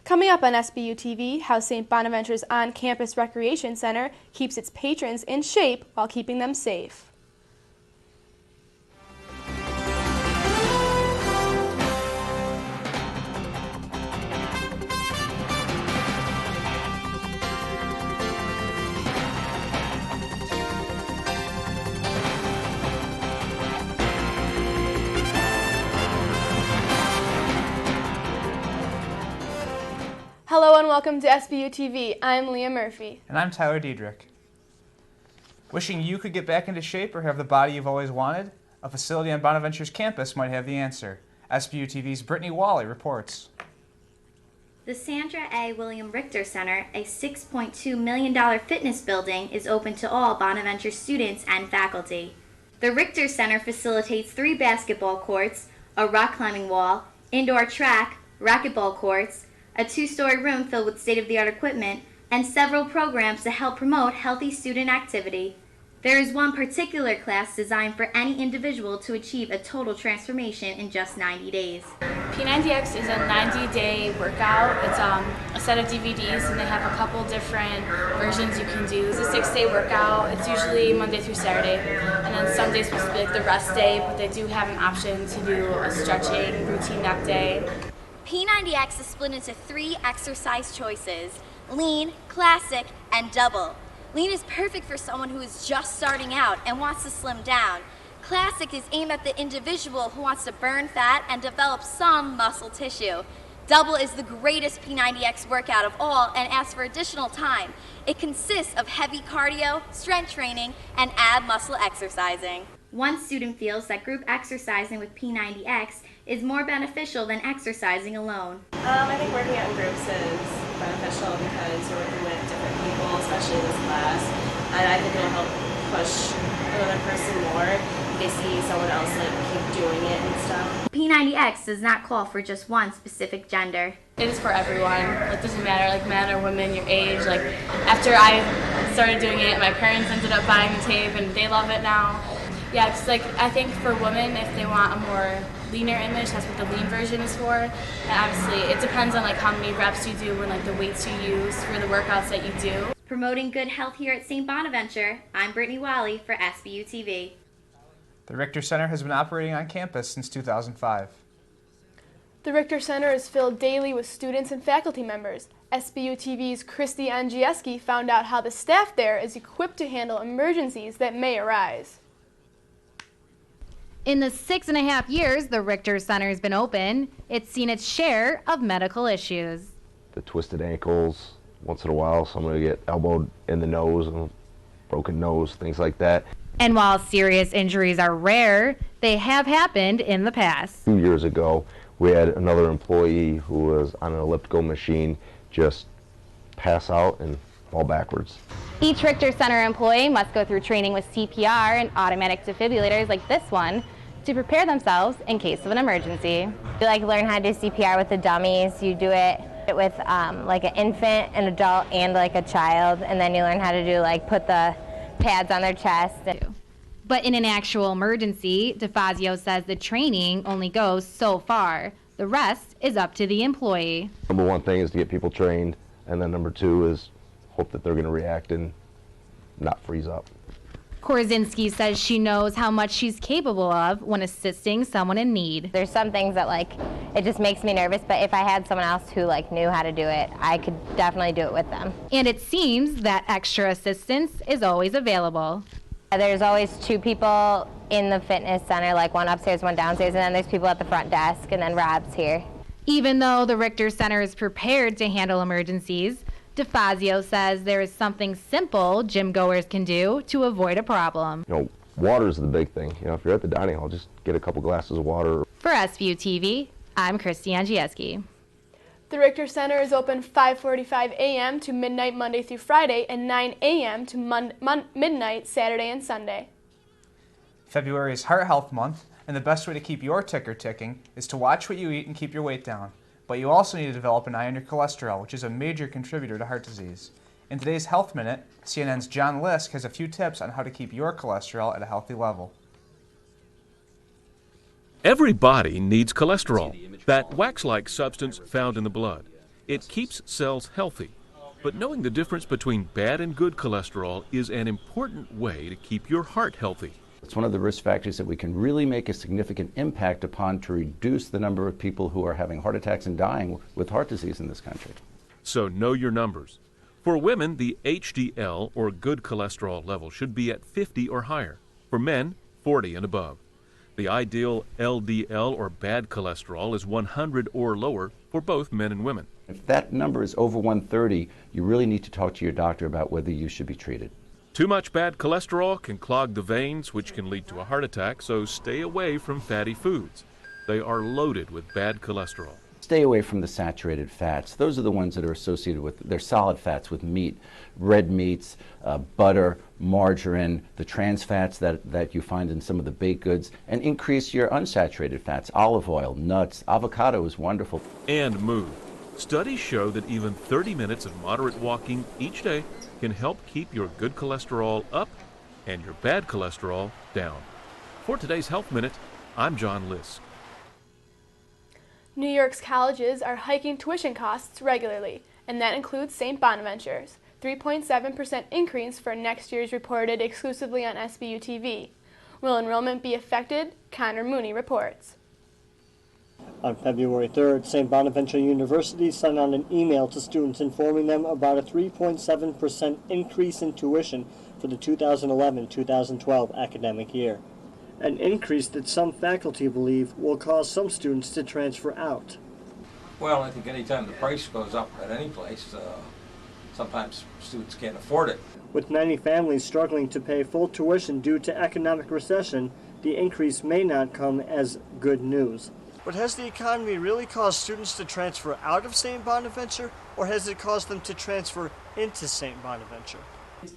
Coming up on SBU-TV, how St. Bonaventure's on-campus recreation center keeps its patrons in shape while keeping them safe. Hello and welcome to SBU-TV. I'm Leah Murphy. And I'm Tyler Diedrich. Wishing you could get back into shape or have the body you've always wanted? A facility on Bonaventure's campus might have the answer. SBU-TV's Brittany Whalley reports. The Sandra A. William Richter Center, a $6.2 million fitness building, is open to all Bonaventure students and faculty. The Richter Center facilitates 3 basketball courts, a rock climbing wall, indoor track, racquetball courts, a 2-story room filled with state-of-the-art equipment, and several programs to help promote healthy student activity. There is one particular class designed for any individual to achieve a total transformation in just 90 days. P90X is a 90-day workout. It's a set of DVDs, and they have a couple different versions you can do. It's a 6-day workout. It's usually Monday through Saturday, and then Sunday's supposed to be like the rest day, but they do have an option to do a stretching routine that day. P90X is split into 3 exercise choices: lean, classic, and double. Lean is perfect for someone who is just starting out and wants to slim down. Classic is aimed at the individual who wants to burn fat and develop some muscle tissue. Double is the greatest P90X workout of all and asks for additional time. It consists of heavy cardio, strength training, and ab muscle exercising. One student feels that group exercising with P90X is more beneficial than exercising alone. I think working out in groups is beneficial because you're working with different people, especially in this class, and I think it'll help push another person more if they see someone else keep doing it and stuff. P90X does not call for just one specific gender. It is for everyone. It doesn't matter, men or women, your age. After I started doing it, my parents ended up buying the tape, and they love it now. Yeah, it's I think for women, if they want a more leaner image, that's what the lean version is for. And obviously, it depends on how many reps you do and the weights you use for the workouts that you do. Promoting good health here at St. Bonaventure, I'm Brittany Whalley for SBU-TV. The Richter Center has been operating on campus since 2005. The Richter Center is filled daily with students and faculty members. SBU-TV's Christy Andrzejewski found out how the staff there is equipped to handle emergencies that may arise. In the 6.5 years the Richter Center has been open, it's seen its share of medical issues. The twisted ankles, once in a while someone will get elbowed in the nose, and broken nose, things like that. And while serious injuries are rare, they have happened in the past. 2 years ago, we had another employee who was on an elliptical machine just pass out and fall backwards. Each Richter Center employee must go through training with CPR and automatic defibrillators like this one to prepare themselves in case of an emergency. You learn how to do CPR with the dummies. You do it with an infant, an adult, and a child, and then you learn how to do put the pads on their chest. But in an actual emergency, DeFazio says the training only goes so far. The rest is up to the employee. Number one thing is to get people trained, and then number 2 is hope that they're going to react and not freeze up. Korczynski says she knows how much she's capable of when assisting someone in need. There's some things that it just makes me nervous, but if I had someone else who knew how to do it, I could definitely do it with them. And it seems that extra assistance is always available. There's always 2 people in the fitness center, one upstairs, one downstairs, and then there's people at the front desk, and then Rob's here. Even though the Richter Center is prepared to handle emergencies, DeFazio says there is something simple gym goers can do to avoid a problem. Water is the big thing. If you're at the dining hall, just get a couple glasses of water. For SBU-TV, I'm Christy Andrzejewski. The Richter Center is open 5:45 a.m. to midnight Monday through Friday and 9 a.m. to midnight Saturday and Sunday. February is Heart Health Month, and the best way to keep your ticker ticking is to watch what you eat and keep your weight down. But you also need to develop an eye on your cholesterol, which is a major contributor to heart disease. In today's Health Minute, CNN's John Lisk has a few tips on how to keep your cholesterol at a healthy level. Every body needs cholesterol, that wax-like substance found in the blood. It keeps cells healthy. But knowing the difference between bad and good cholesterol is an important way to keep your heart healthy. It's one of the risk factors that we can really make a significant impact upon to reduce the number of people who are having heart attacks and dying with heart disease in this country. So know your numbers. For women, the HDL, or good cholesterol level, should be at 50 or higher. For men, 40 and above. The ideal LDL, or bad cholesterol, is 100 or lower for both men and women. If that number is over 130, you really need to talk to your doctor about whether you should be treated. Too much bad cholesterol can clog the veins, which can lead to a heart attack, so stay away from fatty foods. They are loaded with bad cholesterol. Stay away from the saturated fats. Those are the ones that are associated with, they're solid fats with meat, red meats, butter, margarine, the trans fats that you find in some of the baked goods, and increase your unsaturated fats, olive oil, nuts, avocado is wonderful. And move. Studies show that even 30 minutes of moderate walking each day can help keep your good cholesterol up and your bad cholesterol down. For today's Health Minute, I'm John Lisk. New York's colleges are hiking tuition costs regularly, and that includes St. Bonaventure's 3.7% increase for next year's reported exclusively on SBU-TV. Will enrollment be affected? Conor Mooney reports. On February 3rd, St. Bonaventure University sent out an email to students informing them about a 3.7% increase in tuition for the 2011-2012 academic year. An increase that some faculty believe will cause some students to transfer out. Well, I think anytime the price goes up at any place, sometimes students can't afford it. With many families struggling to pay full tuition due to economic recession, the increase may not come as good news. But has the economy really caused students to transfer out of St. Bonaventure, or has it caused them to transfer into St. Bonaventure?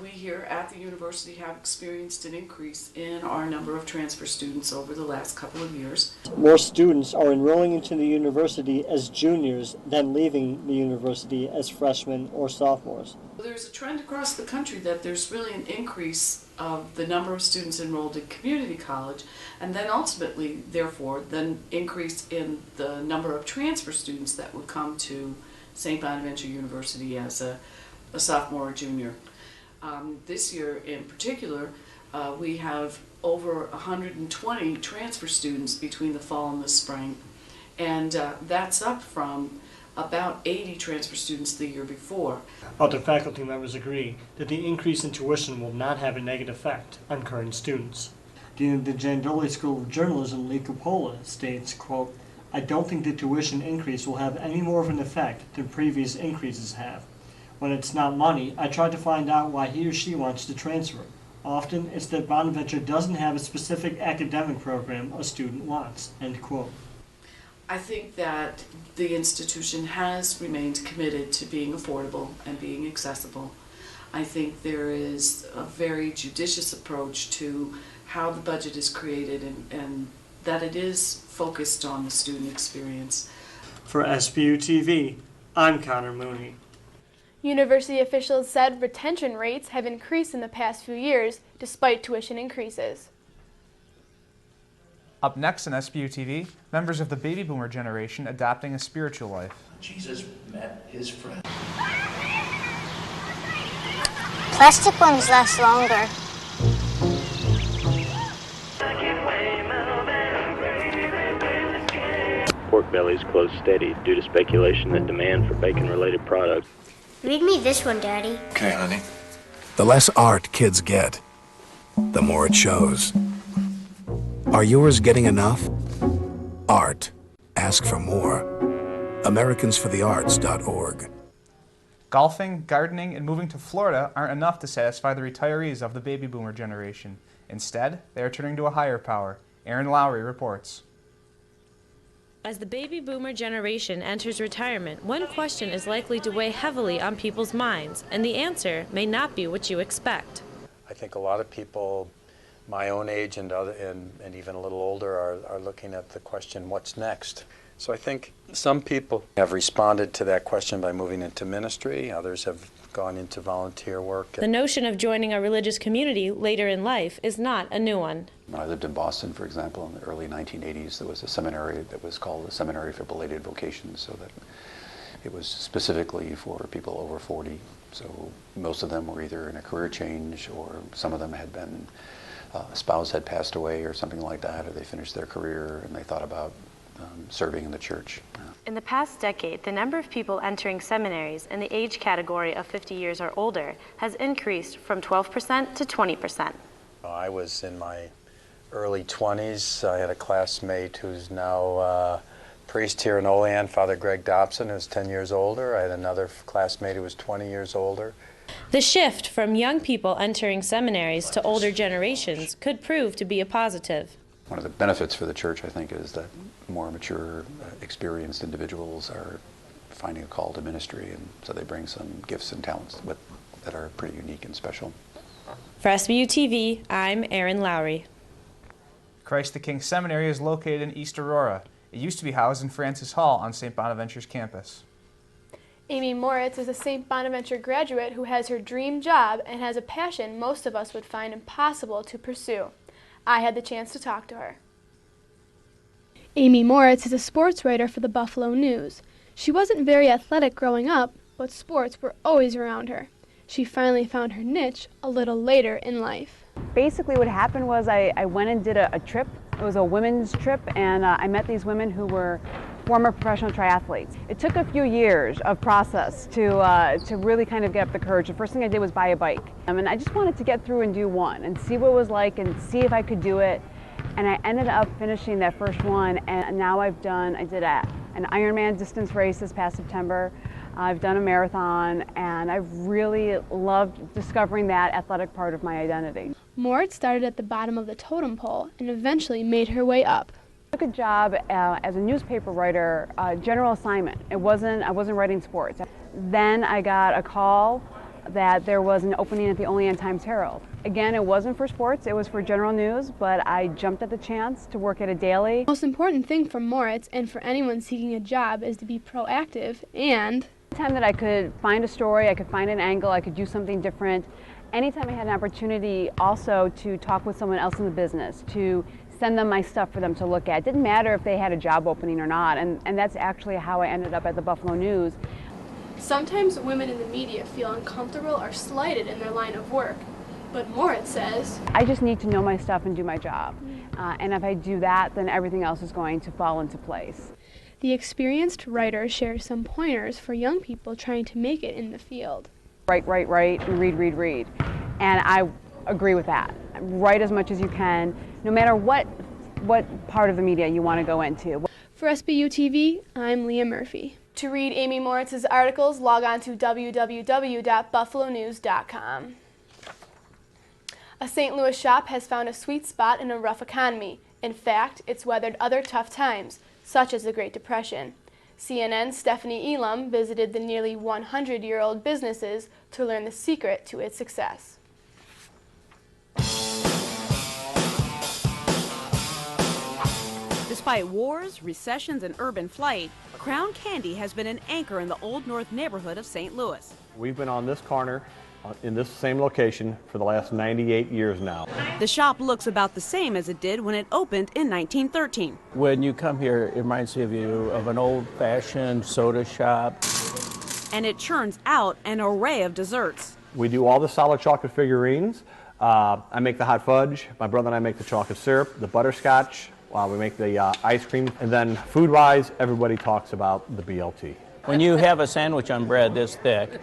We here at the university have experienced an increase in our number of transfer students over the last couple of years. More students are enrolling into the university as juniors than leaving the university as freshmen or sophomores. There's a trend across the country that there's really an increase of the number of students enrolled in community college, and then ultimately, therefore, then increase in the number of transfer students that would come to St. Bonaventure University as a sophomore or junior. This year in particular, we have over 120 transfer students between the fall and the spring, and that's up from about 80 transfer students the year before. Other faculty members agree that the increase in tuition will not have a negative effect on current students. Dean of the Jandoli School of Journalism, Leah Coppola, states, quote, "I don't think the tuition increase will have any more of an effect than previous increases have. When it's not money, I try to find out why he or she wants to transfer. Often, it's that Bonaventure doesn't have a specific academic program a student wants," end quote. I think that the institution has remained committed to being affordable and being accessible. I think there is a very judicious approach to how the budget is created and that it is focused on the student experience. For SBU-TV, I'm Conor Mooney. University officials said retention rates have increased in the past few years despite tuition increases. Up next on SBU-TV, members of the baby boomer generation adopting a spiritual life. Jesus met his friend. Plastic ones last longer. Pork bellies close steady due to speculation that demand for bacon-related products. Read me this one, Daddy. Okay, honey. The less art kids get, the more it shows. Are yours getting enough? Art. Ask for more. AmericansForTheArts.org. Golfing, gardening, and moving to Florida aren't enough to satisfy the retirees of the baby boomer generation. Instead, they are turning to a higher power. Erin Lowry reports. As the baby boomer generation enters retirement, one question is likely to weigh heavily on people's minds, and the answer may not be what you expect. I think a lot of people my own age and even a little older are looking at the question, what's next? So I think some people have responded to that question by moving into ministry. Others have gone into volunteer work. The notion of joining a religious community later in life is not a new one. When I lived in Boston, for example, in the early 1980s, there was a seminary that was called the Seminary for Belated Vocations, so that It was specifically for people over 40. So most of them were either in a career change, or some of them had been, a spouse had passed away or something like that, or they finished their career and they thought about serving in the church. In the past decade, the number of people entering seminaries in the age category of 50 years or older has increased from 12% to 20%. I was in my early 20s. I had a classmate who's now priest here in Olean, Father Greg Dobson, who's 10 years older. I had another classmate who was 20 years older. The shift from young people entering seminaries to older generations could prove to be a positive. One of the benefits for the church, I think, is that more mature, experienced individuals are finding a call to ministry, and so they bring some gifts and talents that are pretty unique and special. For SBU-TV, I'm Erin Lowry. Christ the King Seminary is located in East Aurora. It used to be housed in Francis Hall on St. Bonaventure's campus. Amy Moritz is a St. Bonaventure graduate who has her dream job and has a passion most of us would find impossible to pursue. I had the chance to talk to her. Amy Moritz is a sports writer for the Buffalo News. She wasn't very athletic growing up, but sports were always around her. She finally found her niche a little later in life. Basically what happened was I went and did a trip. It was a women's trip, and I met these women who were former professional triathletes. It took a few years of process to really kind of get up the courage. The first thing I did was buy a bike. And I just wanted to get through and do one and see what it was like and see if I could do it. And I ended up finishing that first one, and now I did an Ironman distance race this past September. I've done a marathon, and I've really loved discovering that athletic part of my identity. Moritz started at the bottom of the totem pole and eventually made her way up. I took a job as a newspaper writer, general assignment. I wasn't writing sports. Then I got a call that there was an opening at the Olean Times-Herald. Again, it wasn't for sports, it was for general news, but I jumped at the chance to work at a daily. The most important thing for Moritz and for anyone seeking a job is to be proactive and... Anytime that I could find a story, I could find an angle, I could do something different. Anytime I had an opportunity also to talk with someone else in the business, to send them my stuff for them to look at. It didn't matter if they had a job opening or not, and that's actually how I ended up at the Buffalo News. Sometimes women in the media feel uncomfortable or slighted in their line of work, but Moritz says, I just need to know my stuff and do my job, and if I do that, then everything else is going to fall into place. The experienced writer shares some pointers for young people trying to make it in the field. Write, and read. And I agree with that. Write as much as you can, no matter what part of the media you want to go into. For SBU-TV, I'm Leah Murphy. To read Amy Moritz's articles, log on to www.buffalonews.com. A St. Louis shop has found a sweet spot in a rough economy. In fact, it's weathered other tough times, such as the Great Depression. CNN's Stephanie Elam visited the nearly 100-year-old businesses to learn the secret to its success. Despite wars, recessions, and urban flight, Crown Candy has been an anchor in the Old North neighborhood of St. Louis. We've been on this corner in this same location for the last 98 years now. The shop looks about the same as it did when it opened in 1913. When you come here, it reminds you of an old-fashioned soda shop. And it churns out an array of desserts. We do all the solid chocolate figurines. I make the hot fudge. My brother and I make the chocolate syrup, the butterscotch. We make the ice cream. And then food-wise, everybody talks about the BLT. When you have a sandwich on bread this thick,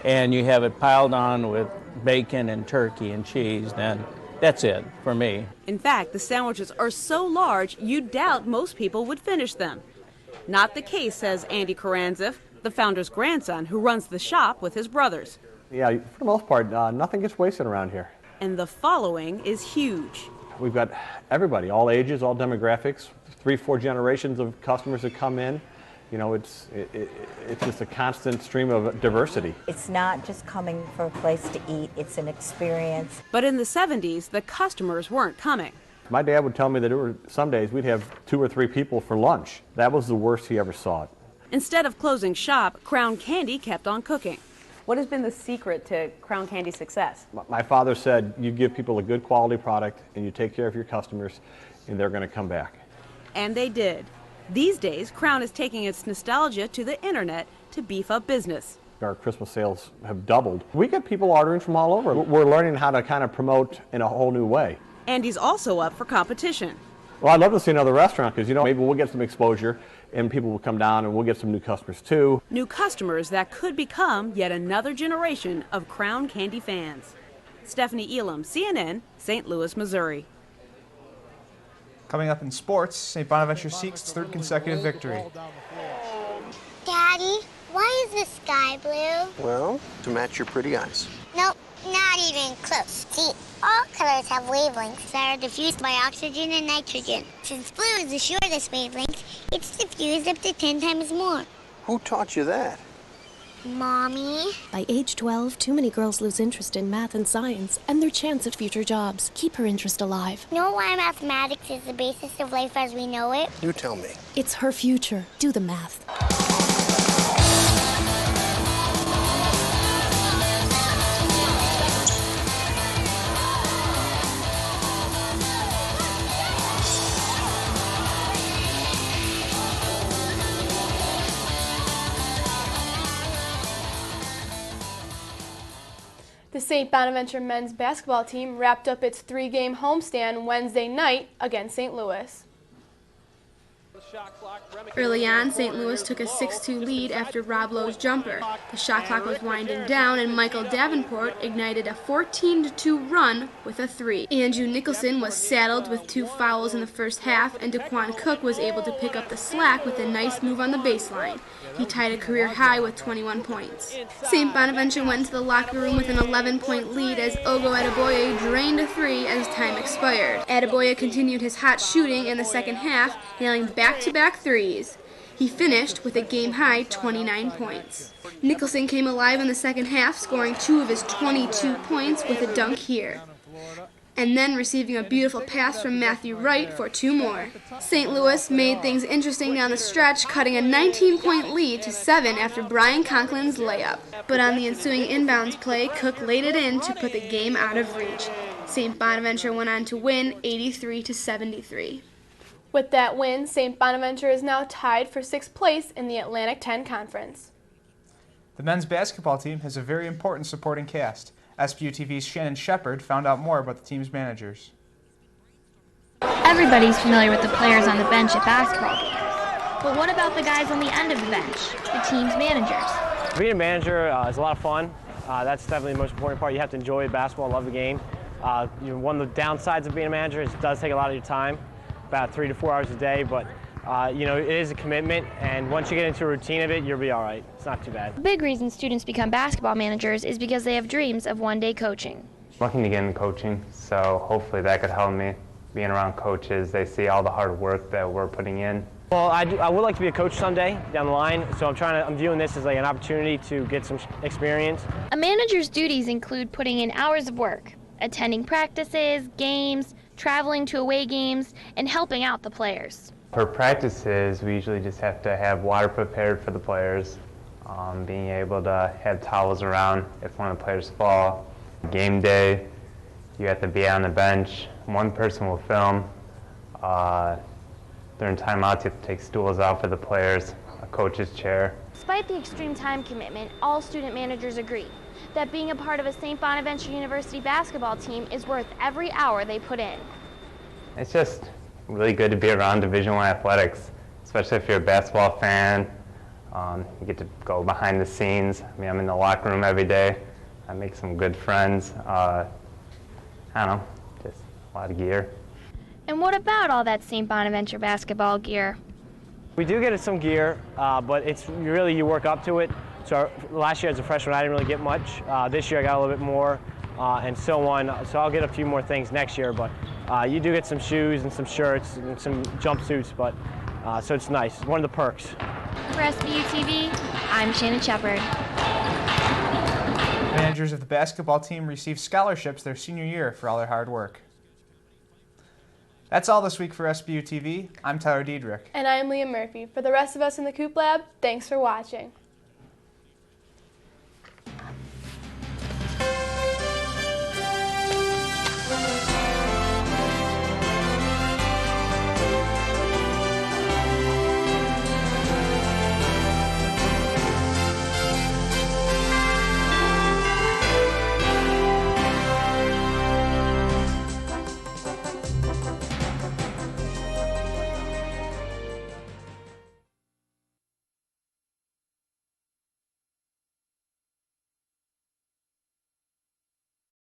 and you have it piled on with bacon and turkey and cheese, then that's it for me. In fact, the sandwiches are so large, you'd doubt most people would finish them. Not the case, says Andy Karandzieff, the founder's grandson, who runs the shop with his brothers. Yeah, for the most part, nothing gets wasted around here. And the following is huge. We've got everybody, all ages, all demographics, 3-4 generations of customers that come in. You know, it's just a constant stream of diversity. It's not just coming for a place to eat, it's an experience. But in the 70s, the customers weren't coming. My dad would tell me that there were some days we'd have 2 or 3 people for lunch. That was the worst he ever saw it. Instead of closing shop, Crown Candy kept on cooking. What has been the secret to Crown Candy's success? My father said, you give people a good quality product and you take care of your customers and they're going to come back. And they did. These days, Crown is taking its nostalgia to the internet to beef up business. Our Christmas sales have doubled. We get people ordering from all over. We're learning how to kind of promote in a whole new way. And he's also up for competition. Well, I'd love to see another restaurant because, maybe we'll get some exposure and people will come down and we'll get some new customers too. New customers that could become yet another generation of Crown Candy fans. Stephanie Elam, CNN, St. Louis, Missouri. Coming up in sports, St. Bonaventure seeks its third consecutive victory. Daddy, why is the sky blue? Well, to match your pretty eyes. Nope, not even close. See, all colors have wavelengths that are diffused by oxygen and nitrogen. Since blue is the shortest wavelength, it's diffused up to 10 times more. Who taught you that? Mommy? By age 12, too many girls lose interest in math and science and their chance at future jobs. Keep her interest alive. You know why mathematics is the basis of life as we know it? You tell me. It's her future. Do the math. The St. Bonaventure men's basketball team wrapped up its 3-game homestand Wednesday night against St. Louis. Early on, St. Louis took a 6-2 lead after Rob Lowe's jumper. The shot clock was winding down, and Michael Davenport ignited a 14-2 run with a 3. Andrew Nicholson was saddled with 2 fouls in the first half, and DeQuan Cook was able to pick up the slack with a nice move on the baseline. He tied a career high with 21 points. St. Bonaventure went to the locker room with an 11-point lead as Ogo Adeboye drained a 3 as time expired. Adeboye continued his hot shooting in the second half, nailing back-to-back threes. He finished with a game-high 29 points. Nicholson came alive in the second half, scoring 2 of his 22 points with a dunk here, and then receiving a beautiful pass from Matthew Wright for 2 more. St. Louis made things interesting down the stretch, cutting a 19-point lead to 7 after Brian Conklin's layup. But on the ensuing inbounds play, Cook laid it in to put the game out of reach. St. Bonaventure went on to win 83-73. With that win, St. Bonaventure is now tied for 6th place in the Atlantic 10 Conference. The men's basketball team has a very important supporting cast. SBU-TV's Shannon Shepard found out more about the team's managers. Everybody's familiar with the players on the bench at basketball games. But what about the guys on the end of the bench, the team's managers? Being a manager is a lot of fun. That's definitely the most important part. You have to enjoy basketball, love the game. One of the downsides of being a manager is it does take a lot of your time, about 3 to 4 hours a day, but it is a commitment, and once you get into a routine of it, you'll be all right. It's not too bad. The big reason students become basketball managers is because they have dreams of one-day coaching. Looking to get into coaching, so hopefully that could help me. Being around coaches, they see all the hard work that we're putting in. Well, I would like to be a coach someday down the line, so I'm viewing this as like an opportunity to get some experience. A manager's duties include putting in hours of work, attending practices, games, traveling to away games, and helping out the players. For practices, we usually just have to have water prepared for the players, being able to have towels around if one of the players fall. Game day, you have to be on the bench. One person will film. During timeouts, you have to take stools out for the players, a coach's chair. Despite the extreme time commitment, all student managers agree that being a part of a St. Bonaventure University basketball team is worth every hour they put in. It's just really good to be around Division I athletics, especially if you're a basketball fan. You get to go behind the scenes. I mean, I'm in the locker room every day. I make some good friends. I don't know, just a lot of gear. And what about all that St. Bonaventure basketball gear? We do get some gear, but it's really you work up to it. So last year as a freshman, I didn't really get much. This year I got a little bit more, and so on. So I'll get a few more things next year, but you do get some shoes and some shirts and some jumpsuits, but so it's nice. It's one of the perks. For SBU-TV, I'm Shannon Shepard. Managers of the basketball team received scholarships their senior year for all their hard work. That's all this week for SBU-TV. I'm Tyler Diedrich. And I'm Leah Murphy. For the rest of us in the Coop Lab, thanks for watching.